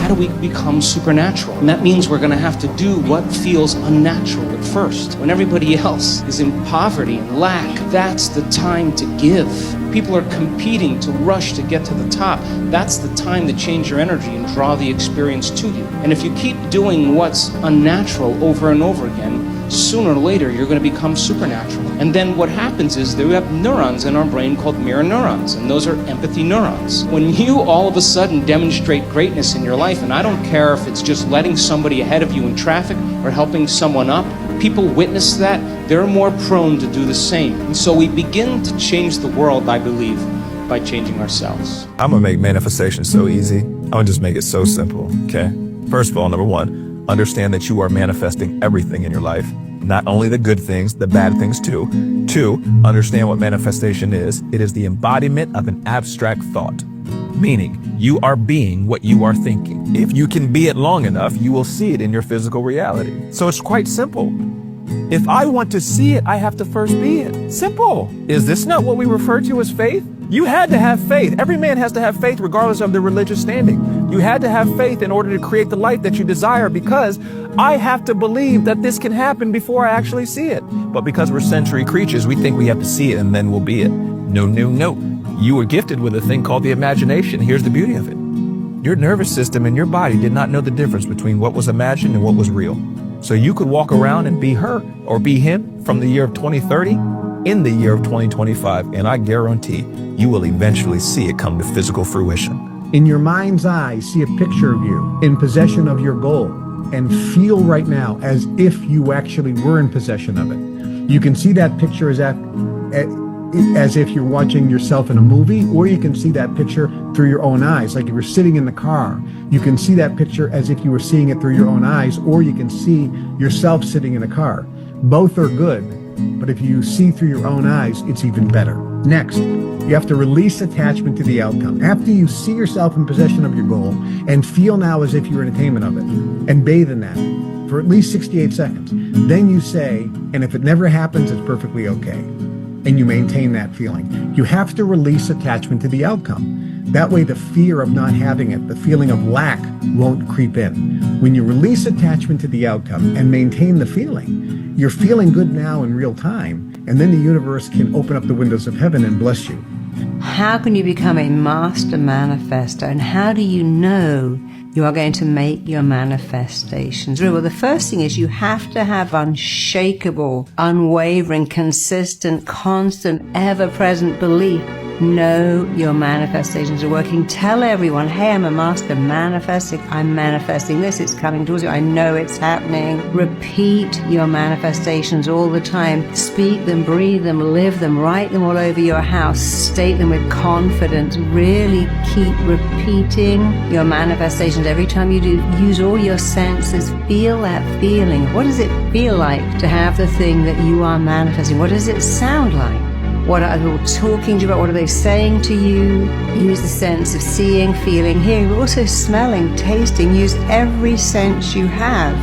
how do we become supernatural? And that means we're gonna have to do what feels unnatural at first. When everybody else is in poverty and lack, that's the time to give. People are competing to rush to get to the top. That's the time to change your energy and draw the experience to you. And if you keep doing what's unnatural over and over again, sooner or later you're going to become supernatural. And then what happens is that we have neurons in our brain called mirror neurons, and those are empathy neurons. When you all of a sudden demonstrate greatness in your life, and I don't care if it's just letting somebody ahead of you in traffic or helping someone up, people witness that, they're more prone to do the same. And so we begin to change the world, I believe, by changing ourselves. I'm gonna make manifestation so easy. I'm gonna just make it so simple, okay? First of all, number one, understand that you are manifesting everything in your life. Not only the good things, the bad things too. Two, understand what manifestation is. It is the embodiment of an abstract thought, meaning you are being what you are thinking. If you can be it long enough, you will see it in your physical reality. So it's quite simple. If I want to see it, I have to first be it. Simple. Is this not what we refer to as faith? You had to have faith. Every man has to have faith regardless of their religious standing. You had to have faith in order to create the life that you desire, because I have to believe that this can happen before I actually see it. But because we're sensory creatures, we think we have to see it and then we'll be it. No, no, no. You were gifted with a thing called the imagination. Here's the beauty of it. Your nervous system and your body did not know the difference between what was imagined and what was real. So you could walk around and be her or be him from the year of 2030 in the year of 2025, and I guarantee you will eventually see it come to physical fruition. In your mind's eye, see a picture of you in possession of your goal, and feel right now as if you actually were in possession of it. You can see that picture as if you're watching yourself in a movie, or you can see that picture through your own eyes, like if you're sitting in the car. You can see that picture as if you were seeing it through your own eyes, or you can see yourself sitting in a car. Both are good, but if you see through your own eyes, it's even better. Next, you have to release attachment to the outcome. After you see yourself in possession of your goal and feel now as if you're in attainment of it, and bathe in that for at least 68 seconds, then you say, and if it never happens, it's perfectly okay. And you maintain that feeling. You have to release attachment to the outcome. That way the fear of not having it, the feeling of lack, won't creep in. When you release attachment to the outcome and maintain the feeling, you're feeling good now in real time, and then the universe can open up the windows of heaven and bless you. How can you become a master manifester, and how do you know you are going to make your manifestations? Well, the first thing is you have to have unshakable, unwavering, consistent, constant, ever-present belief. Know your manifestations are working. Tell everyone, hey, I'm a master manifesting. I'm manifesting this. It's coming towards you. I know it's happening. Repeat your manifestations all the time. Speak them, breathe them, live them, write them all over your house. State them with confidence. Really keep repeating your manifestations. Every time you do, use all your senses. Feel that feeling. What does it feel like to have the thing that you are manifesting? What does it sound like? What are people talking to you about? What are they saying to you? Use the sense of seeing, feeling, hearing, but also smelling, tasting. Use every sense you have.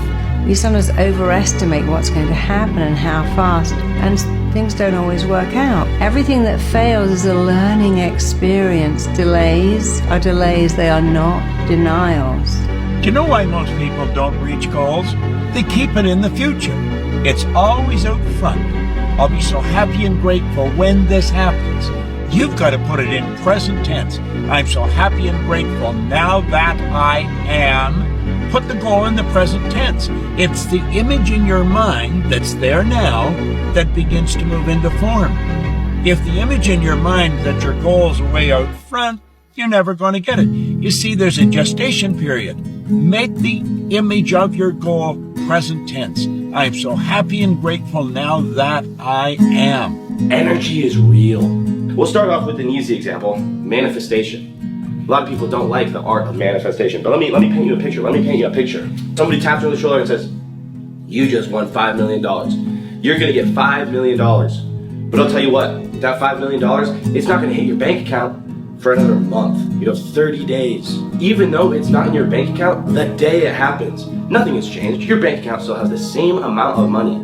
We sometimes overestimate what's going to happen and how fast, and things don't always work out. Everything that fails is a learning experience. Delays are delays, they are not denials. Do you know why most people don't reach goals? They keep it in the future. It's always out front. I'll be so happy and grateful when this happens. You've got to put it in present tense. I'm so happy and grateful now that I am. Put the goal in the present tense. It's the image in your mind that's there now that begins to move into form. If the image in your mind that your goals are way out front, you're never going to get it. You see, there's a gestation period. Make the image of your goal present tense. I am so happy and grateful now that I am. Energy is real. We'll start off with an easy example, manifestation. A lot of people don't like the art of manifestation, but let me paint you a picture. Somebody taps you on the shoulder and says, you just won $5 million. You're gonna get $5 million. But I'll tell you what, that $5 million, it's not gonna hit your bank account for another month. You have 30 days. Even though it's not in your bank account, the day it happens, nothing has changed. Your bank account still has the same amount of money,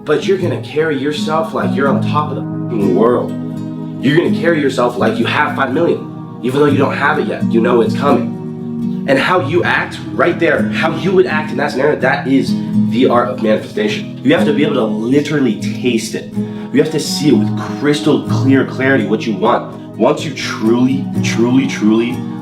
but you're gonna carry yourself like you're on top of the world. You're gonna carry yourself like you have 5 million, even though you don't have it yet. You know it's coming. And how you act right there, how you would act in that scenario, that is the art of manifestation. You have to be able to literally taste it. You have to see it with crystal clear clarity what you want. Once you truly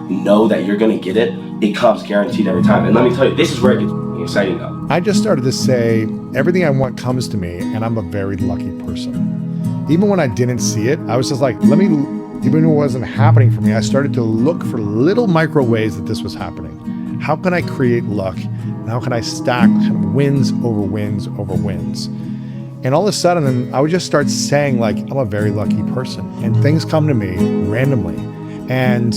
know that you're gonna get it, it comes guaranteed every time. And let me tell you, this is where it gets exciting though. I just started to say, everything I want comes to me, and I'm a very lucky person. Even when I didn't see it, I was just like, even when it wasn't happening for me, I started to look for little micro ways that this was happening. How can I create luck? And how can I stack wins over wins over wins? And all of a sudden, I would just start saying like, I'm a very lucky person. And things come to me randomly. And,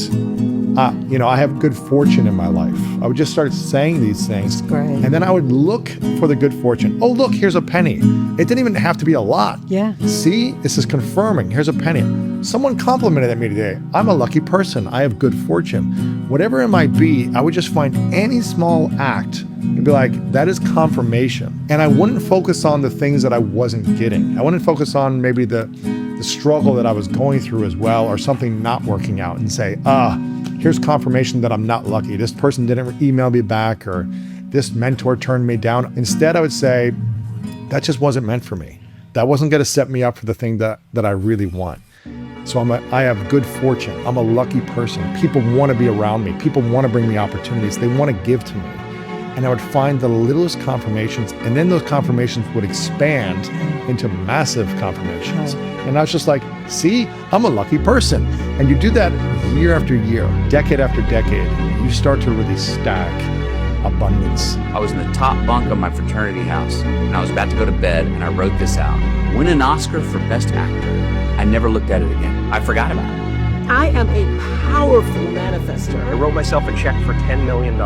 I have good fortune in my life. I would just start saying these things. Great. And then I would look for the good fortune. Oh, look, here's a penny. It didn't even have to be a lot. Yeah. See, this is confirming. Here's a penny. Someone complimented me today. I'm a lucky person. I have good fortune. Whatever it might be, I would just find any small act and be like, that is confirmation. And I wouldn't focus on the things that I wasn't getting. I wouldn't focus on maybe the struggle that I was going through as well, or something not working out, and say, here's confirmation that I'm not lucky. This person didn't email me back, or this mentor turned me down. Instead, I would say, that just wasn't meant for me. That wasn't going to set me up for the thing that I really want. So I have good fortune. I'm a lucky person. People want to be around me. People want to bring me opportunities. They want to give to me. And I would find the littlest confirmations, and then those confirmations would expand into massive confirmations. And I was just like, see, I'm a lucky person. And you do that year after year, decade after decade, you start to really stack abundance. I was in the top bunk of my fraternity house, and I was about to go to bed, and I wrote this out. Win an Oscar for Best Actor. I never looked at it again. I forgot about it. I am a powerful manifester. I wrote myself a check for $10 million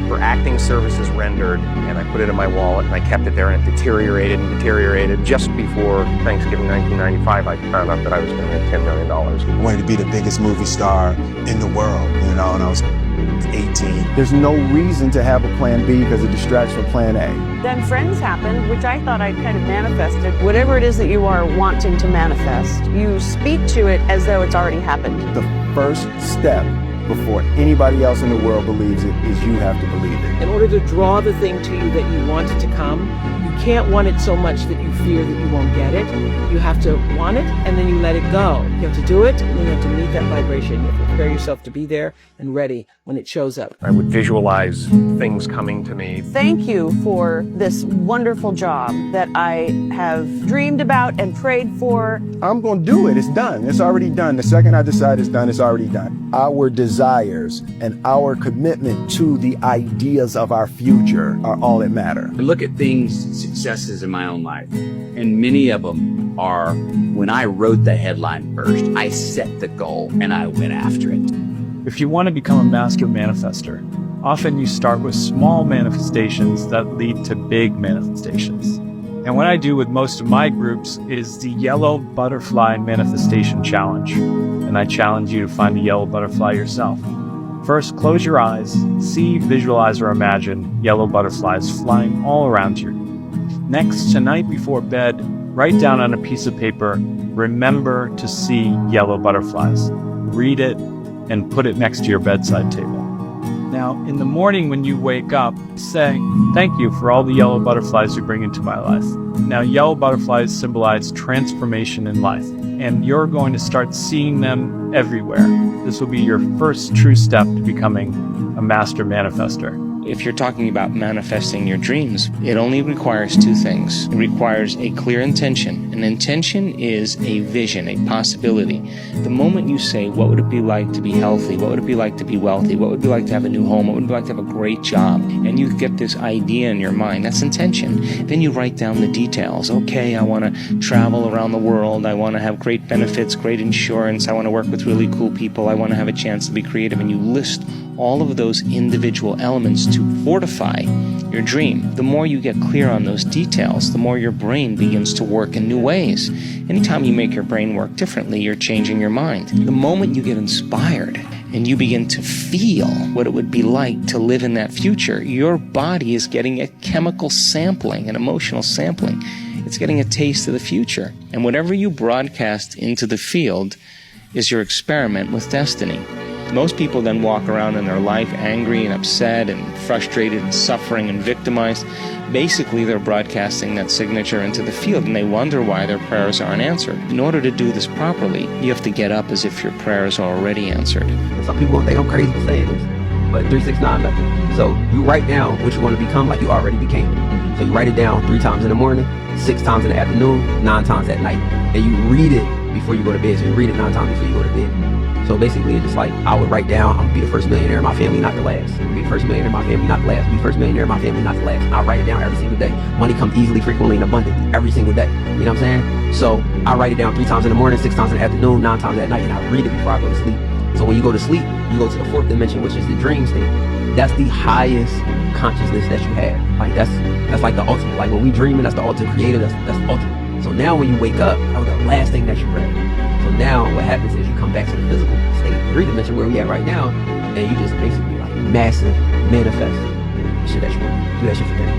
for acting services rendered, and I put it in my wallet, and I kept it there, and it deteriorated and deteriorated. Just before Thanksgiving 1995, I found out that I was going to make $10 million. I wanted to be the biggest movie star in the world, and I was 18. There's no reason to have a plan B because it distracts from plan A. Then Friends happened, which I thought I'd kind of manifested. Whatever it is that you are wanting to manifest, you speak to it as though it's already happened. The first step before anybody else in the world believes it is you have to believe it. In order to draw the thing to you that you want it to come, you can't want it so much that you fear that you won't get it. You have to want it, and then you let it go. You have to do it, and then you have to meet that vibration. You have to prepare yourself to be there and ready when it shows up. I would visualize things coming to me. Thank you for this wonderful job that I have dreamed about and prayed for. I'm going to do it. It's done. It's already done. The second I decide it's done, it's already done. Our desires and our commitment to the ideas of our future are all that matter. I look at things, successes in my own life, and many of them are when I wrote the headline first, I set the goal and I went after it. If you want to become a master manifester, often you start with small manifestations that lead to big manifestations. And what I do with most of my groups is the Yellow Butterfly Manifestation Challenge. And I challenge you to find the yellow butterfly yourself. First, close your eyes, see, visualize, or imagine yellow butterflies flying all around you. Next, tonight before bed, write down on a piece of paper, remember to see yellow butterflies. Read it and put it next to your bedside table. Now, in the morning when you wake up, say, thank you for all the yellow butterflies you bring into my life. Now, yellow butterflies symbolize transformation in life, and you're going to start seeing them everywhere. This will be your first true step to becoming a master manifester. If you're talking about manifesting your dreams, it only requires two things. It requires a clear intention. An intention is a vision, a possibility. The moment you say, what would it be like to be healthy? What would it be like to be wealthy? What would it be like to have a new home? What would it be like to have a great job? And you get this idea in your mind. That's intention. Then you write down the details. Okay, I want to travel around the world. I want to have great benefits, great insurance. I want to work with really cool people. I want to have a chance to be creative. And you list all of those individual elements to fortify your dream. The more you get clear on those details, the more your brain begins to work in new ways. Anytime you make your brain work differently, you're changing your mind. The moment you get inspired and you begin to feel what it would be like to live in that future, your body is getting a chemical sampling, an emotional sampling. It's getting a taste of the future. And whatever you broadcast into the field is your experiment with destiny. Most people then walk around in their life angry and upset and frustrated and suffering and victimized. Basically, they're broadcasting that signature into the field, and they wonder why their prayers aren't answered. In order to do this properly, you have to get up as if your prayers are already answered. Some people think I'm crazy for saying this, but 369 method. So you write down what you want to become like you already became. So you write it down 3 times in the morning, 6 times in the afternoon, 9 times at night. And you read it before you go to bed. So you read it 9 times before you go to bed. So basically, it's just like, I would write down, I'm gonna be the first millionaire in my family, not the last. I'm gonna be the first millionaire in my family, not the last. Be the first millionaire in my family, not the last. And I write it down every single day. Money comes easily, frequently, and abundantly, every single day. You know what I'm saying? So I write it down 3 times in the morning, 6 times in the afternoon, 9 times at night, and I read it before I go to sleep. So when you go to sleep, you go to the 4th dimension, which is the dream state. That's the highest consciousness that you have. Like that's like the ultimate. Like when we dreaming, that's the ultimate creator, that's the ultimate. So now when you wake up, that was the last thing that you read. So now what happens is you come back to the physical state, 3 dimension where we at right now, and you just basically like massive manifest the shit that you want. Do that shit for 30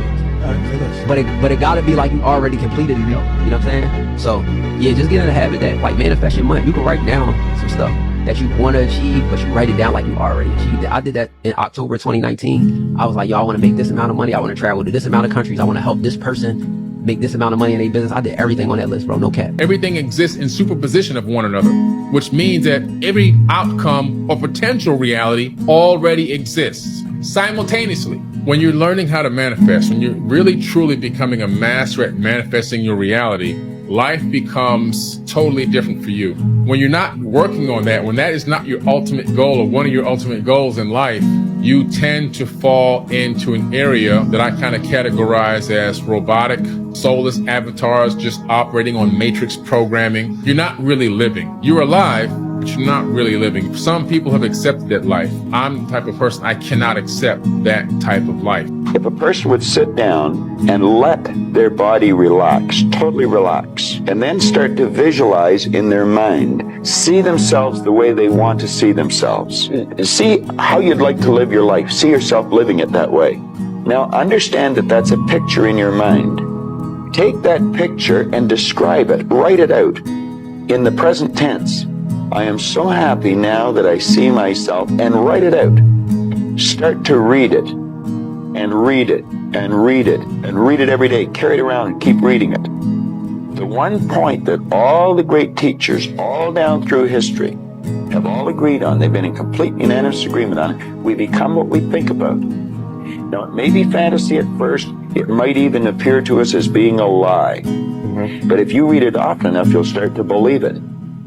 minutes. But it gotta be like you already completed it, you know what I'm saying? So yeah, just get in the habit that like manifest your money. You can write down some stuff that you want to achieve, but you write it down like you already achieved it. I did that in October 2019. I was like, y'all want to make this amount of money. I want to travel to this amount of countries. I want to help this person make this amount of money in their business. I did everything on that list, bro. No cap. Everything exists in superposition of one another, which means that every outcome or potential reality already exists simultaneously. When you're learning how to manifest, when you're really truly becoming a master at manifesting your reality, life becomes totally different for you. When you're not working on that, when that is not your ultimate goal or one of your ultimate goals in life, you tend to fall into an area that I kind of categorize as robotic, soulless avatars just operating on matrix programming. You're not really living. You're alive, but you're not really living. Some people have accepted that life. I'm the type of person, I cannot accept that type of life. If a person would sit down and let their body relax, totally relax, and then start to visualize in their mind, see themselves the way they want to see themselves, and see how you'd like to live your life, see yourself living it that way. Now understand that that's a picture in your mind. Take that picture and describe it, write it out in the present tense. I am so happy now that I see myself, and write it out. Start to read it, and read it, and read it, and read it every day. Carry it around and keep reading it. The one point that all the great teachers all down through history have all agreed on, they've been in complete unanimous agreement on it, we become what we think about. Now, it may be fantasy at first, it might even appear to us as being a lie. But if you read it often enough, you'll start to believe it.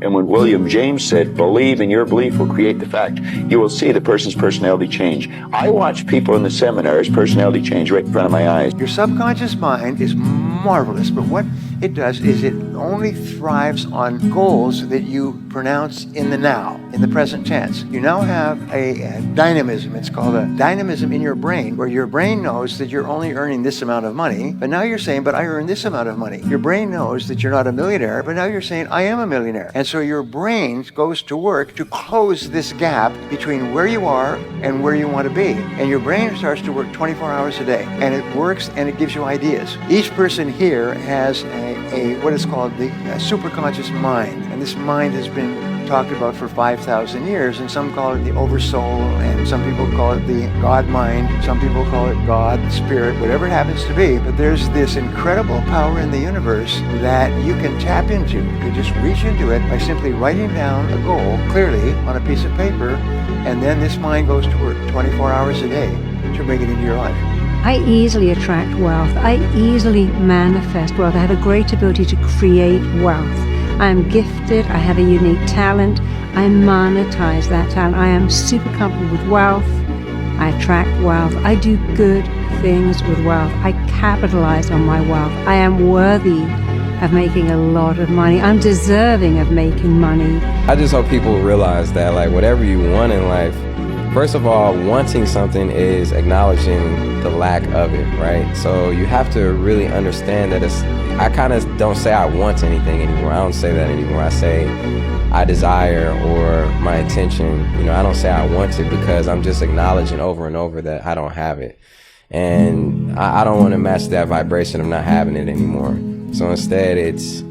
And when William James said, believe and your belief will create the fact, you will see the person's personality change. I watch people in the seminars, personality change right in front of my eyes. Your subconscious mind is marvelous, but what it does is it only thrives on goals that you pronounce in the now, in the present tense. You now have a dynamism. It's called a dynamism in your brain, where your brain knows that you're only earning this amount of money, but now you're saying, but I earn this amount of money. Your brain knows that you're not a millionaire, but now you're saying, I am a millionaire. And so your brain goes to work to close this gap between where you are and where you want to be. And your brain starts to work 24 hours a day, and it works and it gives you ideas. Each person here has what is called the superconscious mind, and this mind has been talked about for 5,000 years, and some call it the oversoul, and some people call it the God mind, some people call it God, spirit, whatever it happens to be. But there's this incredible power in the universe that you can tap into. You can just reach into it by simply writing down a goal clearly on a piece of paper, and then this mind goes to work 24 hours a day to bring it into your life. I easily attract wealth. I easily manifest wealth. I have a great ability to create wealth. I am gifted. I have a unique talent. I monetize that talent. I am super comfortable with wealth. I attract wealth. I do good things with wealth. I capitalize on my wealth. I am worthy of making a lot of money. I'm deserving of making money. I just hope people realize that, like, whatever you want in life, first of all, wanting something is acknowledging the lack of it, right? So you have to really understand that I kind of don't say I want anything anymore. I don't say that anymore. I say I desire, or my intention. You know, I don't say I want it, because I'm just acknowledging over and over that I don't have it. And I don't want to match that vibration of not having it anymore. So instead, it's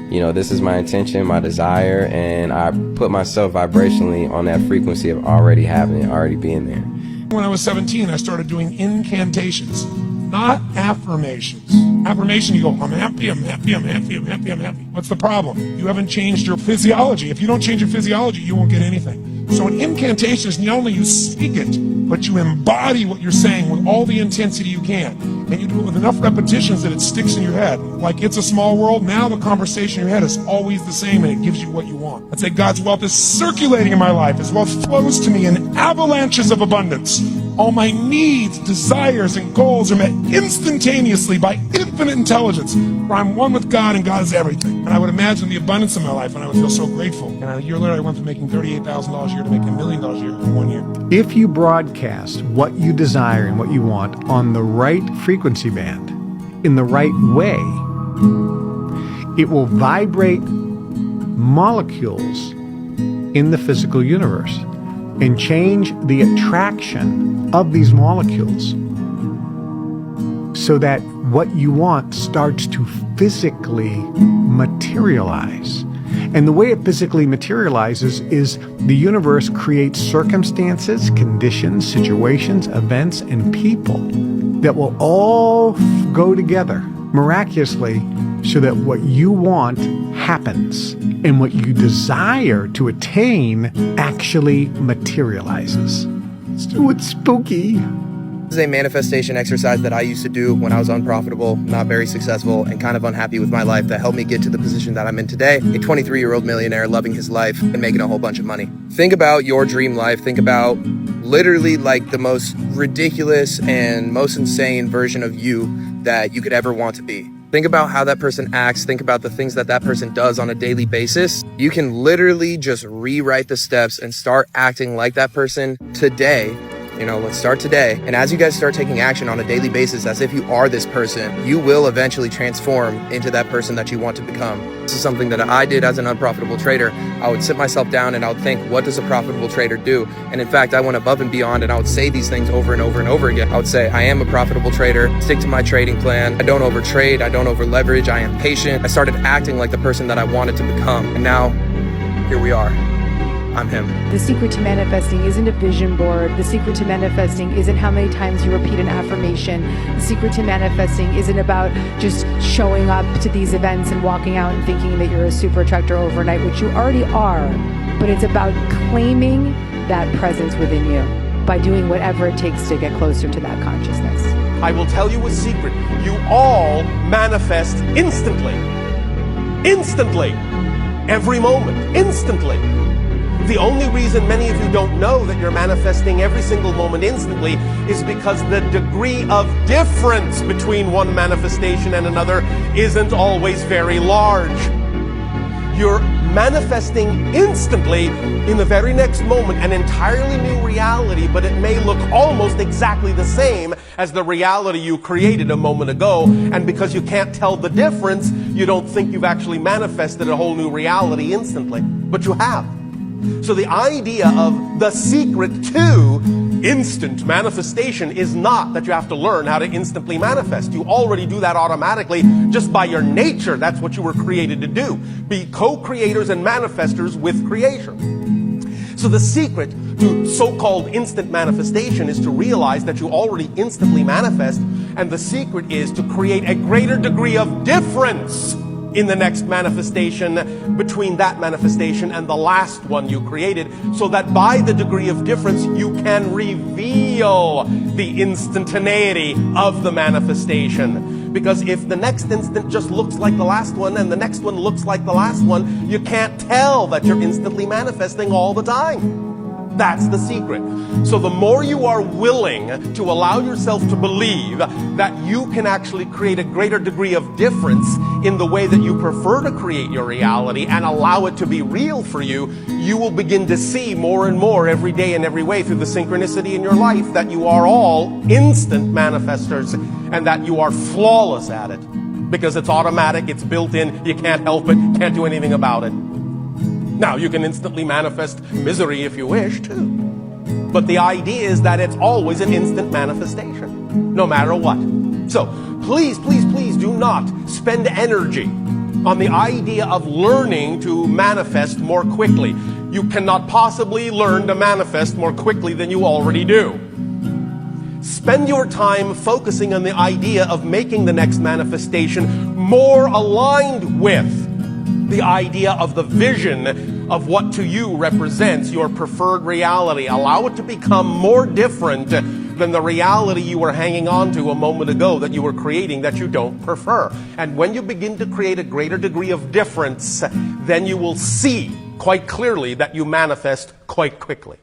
this is my intention, my desire, and I put myself vibrationally on that frequency of already having it, already being there. When I was 17, I started doing incantations, not affirmations. Affirmation, you go, I'm happy, I'm happy, I'm happy, I'm happy, I'm happy. What's the problem? You haven't changed your physiology. If you don't change your physiology, you won't get anything. So in incantations, not only you speak it, but you embody what you're saying with all the intensity you can. And you do it with enough repetitions that it sticks in your head. Like It's a Small World, now the conversation in your head is always the same and it gives you what you want. I'd say God's wealth is circulating in my life. His wealth flows to me in avalanches of abundance. All my needs, desires, and goals are met instantaneously by infinite intelligence, where I'm one with God and God is everything. And I would imagine the abundance in my life and I would feel so grateful. And a year later, I went from making $38,000 a year to making $1 million a year in 1 year. If you broadcast what you desire and what you want on the right frequency band, in the right way, it will vibrate molecules in the physical universe and change the attraction of these molecules so that what you want starts to physically materialize. And the way it physically materializes is the universe creates circumstances, conditions, situations, events, and people that will all go together miraculously so that what you want happens and what you desire to attain actually materializes. It's spooky. This is a manifestation exercise that I used to do when I was unprofitable, not very successful, and kind of unhappy with my life that helped me get to the position that I'm in today, a 23-year-old millionaire loving his life and making a whole bunch of money. Think about your dream life. Think about literally like the most ridiculous and most insane version of you that you could ever want to be. Think about how that person acts. Think about the things that that person does on a daily basis. You can literally just rewrite the steps and start acting like that person today. Let's start today. And as you guys start taking action on a daily basis as if you are this person, you will eventually transform into that person that you want to become. This is something that I did as an unprofitable trader. I would sit myself down and I would think, what does a profitable trader do? And in fact, I went above and beyond and I would say these things over and over and over again. I would say, I am a profitable trader, stick to my trading plan. I don't overtrade, I don't over leverage, I am patient. I started acting like the person that I wanted to become. And now, here we are. I'm him. The secret to manifesting isn't a vision board. The secret to manifesting isn't how many times you repeat an affirmation. The secret to manifesting isn't about just showing up to these events and walking out and thinking that you're a super attractor overnight, which you already are. But it's about claiming that presence within you by doing whatever it takes to get closer to that consciousness. I will tell you a secret. You all manifest instantly. Instantly. Every moment. Instantly. The only reason many of you don't know that you're manifesting every single moment instantly is because the degree of difference between one manifestation and another isn't always very large. You're manifesting instantly in the very next moment an entirely new reality, but it may look almost exactly the same as the reality you created a moment ago. And because you can't tell the difference, you don't think you've actually manifested a whole new reality instantly, but you have. So the idea of the secret to instant manifestation is not that you have to learn how to instantly manifest. You already do that automatically just by your nature. That's what you were created to do. Be co-creators and manifestors with creation. So the secret to so-called instant manifestation is to realize that you already instantly manifest, and the secret is to create a greater degree of difference in the next manifestation between that manifestation and the last one you created, so that by the degree of difference you can reveal the instantaneity of the manifestation. Because if the next instant just looks like the last one and the next one looks like the last one, you can't tell that you're instantly manifesting all the time. That's the secret. So the more you are willing to allow yourself to believe that you can actually create a greater degree of difference in the way that you prefer to create your reality and allow it to be real for you, you will begin to see more and more every day and every way through the synchronicity in your life that you are all instant manifestors and that you are flawless at it. Because it's automatic, it's built in, you can't help it, can't do anything about it. Now, you can instantly manifest misery if you wish, too. But the idea is that it's always an instant manifestation, no matter what. So, please, please, please do not spend energy on the idea of learning to manifest more quickly. You cannot possibly learn to manifest more quickly than you already do. Spend your time focusing on the idea of making the next manifestation more aligned with the idea of the vision of what to you represents your preferred reality. Allow it to become more different than the reality you were hanging on to a moment ago that you were creating that you don't prefer. And when you begin to create a greater degree of difference, then you will see quite clearly that you manifest quite quickly.